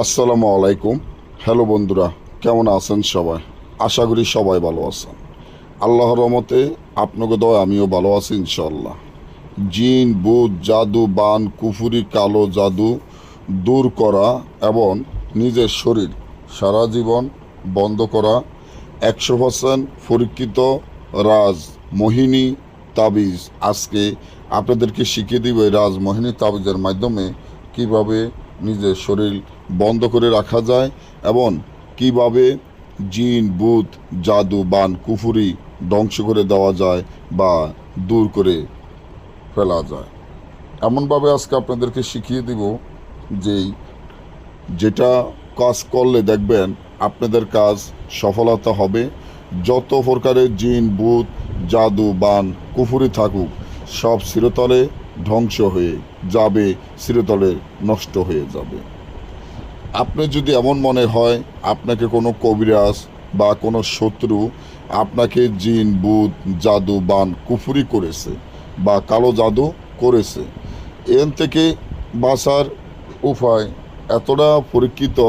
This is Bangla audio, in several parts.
আসসালামু আলাইকুম। হ্যালো বন্ধুরা, কেমন আছেন সবাই? আশা করি সবাই ভালো আছেন। আল্লাহর রহমতে আপনাকে দয় আমিও ভালো আছি ইনশাল্লাহ। জিন, ভূত, জাদু, বান, কুফুরি, কালো জাদু দূর করা এবং নিজের শরীর সারা জীবন বন্ধ করা 100% পরীক্ষিত রাজ মোহিনী তাবিজ আজকে আপনাদেরকে শিখিয়ে দিব। এই রাজ মোহিনী তাবিজের মাধ্যমে কিভাবে নিজের শরীর বন্ধ করে রাখা যায় এবং কিভাবে জিন, ভূত, জাদু, বান, কুফুরি ধ্বংস করে দেওয়া যায় বা দূর করে ফেলা যায়। এমনভাবে আজকে আপনাদেরকে শিখিয়ে দিব যে যেটা কাজ করলে দেখবেন আপনাদের কাজ সফলতা হবে। যত প্রকারের জিন, ভূত, জাদু, বান, কুফুরি থাকুক সব চিরতরে ধ্বংস হয়ে যাবে, চিরতরে নষ্ট হয়ে যাবে। আপনি যদি এমন মনে হয় আপনাকে কোনো কবিরাজ বা কোনো শত্রু আপনাকে জিন, ভূত, জাদু, বান, কুফুরি করেছে বা কালো জাদু করেছে, এর থেকে বাঁচার উপায় এতটা পরীক্ষিত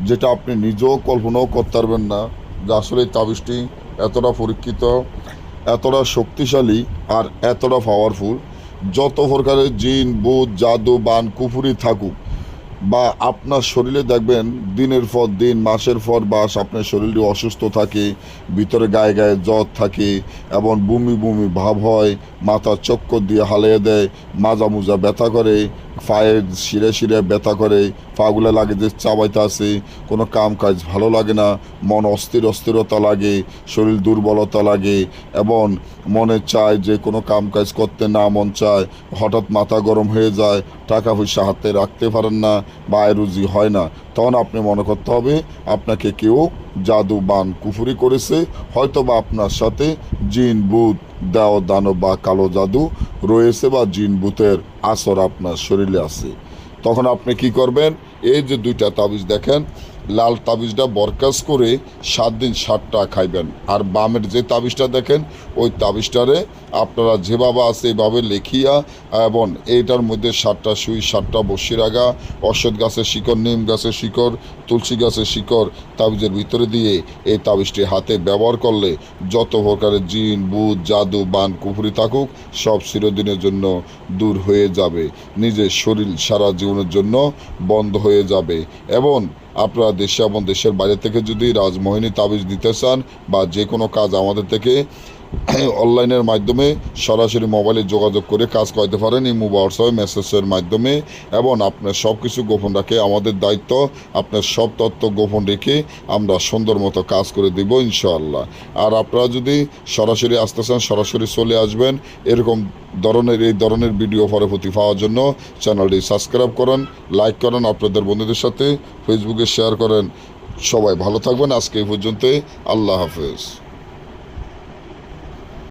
যেটা আপনি নিজেও কল্পনাও করতে পারবেন না যে আসলে এই তাবিজটি এতটা পরীক্ষিত, এতটা শক্তিশালী আর এতটা পাওয়ারফুল। যত প্রকারের জিন, ভূত, জাদু, বান, কুফুরি থাকুক বা আপনার শরীরে দেখবেন দিনের পর দিন, মাসের পর মাস আপনার শরীরটি অসুস্থ থাকে, ভিতরে গায়ে গায়ে জ্বর থাকে এবং বমি বমি ভাব হয়, মাথার চক্কর দিয়ে হালিয়ে দেয়, মাজা মুজা ব্যথা করে, পায়ের শিরে শিরে ব্যথা করে, পাগুলো লাগে যে চাবাইতে আছে, কোনো কাম কাজ ভালো লাগে না, মন অস্থিরতা লাগে, শরীর দুর্বলতা লাগে এবং মনে চায় যে কোনো কাম কাজ করতে না মন চায়, হঠাৎ মাথা গরম হয়ে যায়, টাকা পয়সা হাতে রাখতে পারেন না বা আয় রুজি হয় না, তখন আপনি মনে করতে হবে আপনাকে কেউ জাদু, বান, কুফুরি করেছে, হয়তো বা আপনার সাথে জিন, ভূত, দেও দানব বা কালো জাদু রয়েছে বা জিন ভূতের আসর আপনার শরীরে আছে। তখন আপনি কি করবেন? এই যে দুইটা তাবিজ দেখেন, লাল তাবিজটা বরকাজ করে 7 দিন 7টা খাইবেন, আর বামের যে তাবিজটা দেখেন ওই তাবিজটারে আপনারা যেভাবে আছে এইভাবে লেখিয়া এবং এইটার মধ্যে 7টা সুই, 7টা বসির আগা, অশ্বত্থ গাছের শিকড়, নিম গাছের শিকড়, তুলসী গাছের শিকড় তাবিজের ভিতরে দিয়ে এই তাবিজটি হাতে ব্যবহার করলে যত প্রকারের জিন, ভূত, জাদু, বান, কুফুরি থাকুক সব চিরদিনের জন্য দূর হয়ে যাবে, নিজের শরীর সারা জীবনের জন্য বন্ধ হয়ে যাবে। এবং আপনারা দেশে এবং দেশের বাইরে থেকে যদি রাজমোহিনী তাবিজ দিতে চান বা যে কোনো কাজ আমাদের থেকে অনলাইনের মাধ্যমে সরাসরি মোবাইলে যোগাযোগ করে কাজ করতে পারেন ইমো, হোয়াটসঅ্যাপ, মেসেজের মাধ্যমে। এবং আপনার সব কিছু গোপন রাখে আমাদের দায়িত্ব, আপনার সব তথ্য গোপন রেখে আমরা সুন্দর মতো কাজ করে দিব ইনশাআল্লাহ। আর আপনারা যদি সরাসরি আসতে চান সরাসরি চলে আসবেন। এরকম এই ধরনের ভিডিও পরবর্তী পাওয়ার জন্য চ্যানেলটি সাবস্ক্রাইব করেন, লাইক করেন, আপনাদের বন্ধুদের সাথে ফেসবুকে শেয়ার করেন। সবাই ভালো থাকবেন। আজকে এই পর্যন্তই। আল্লাহ হাফেজ।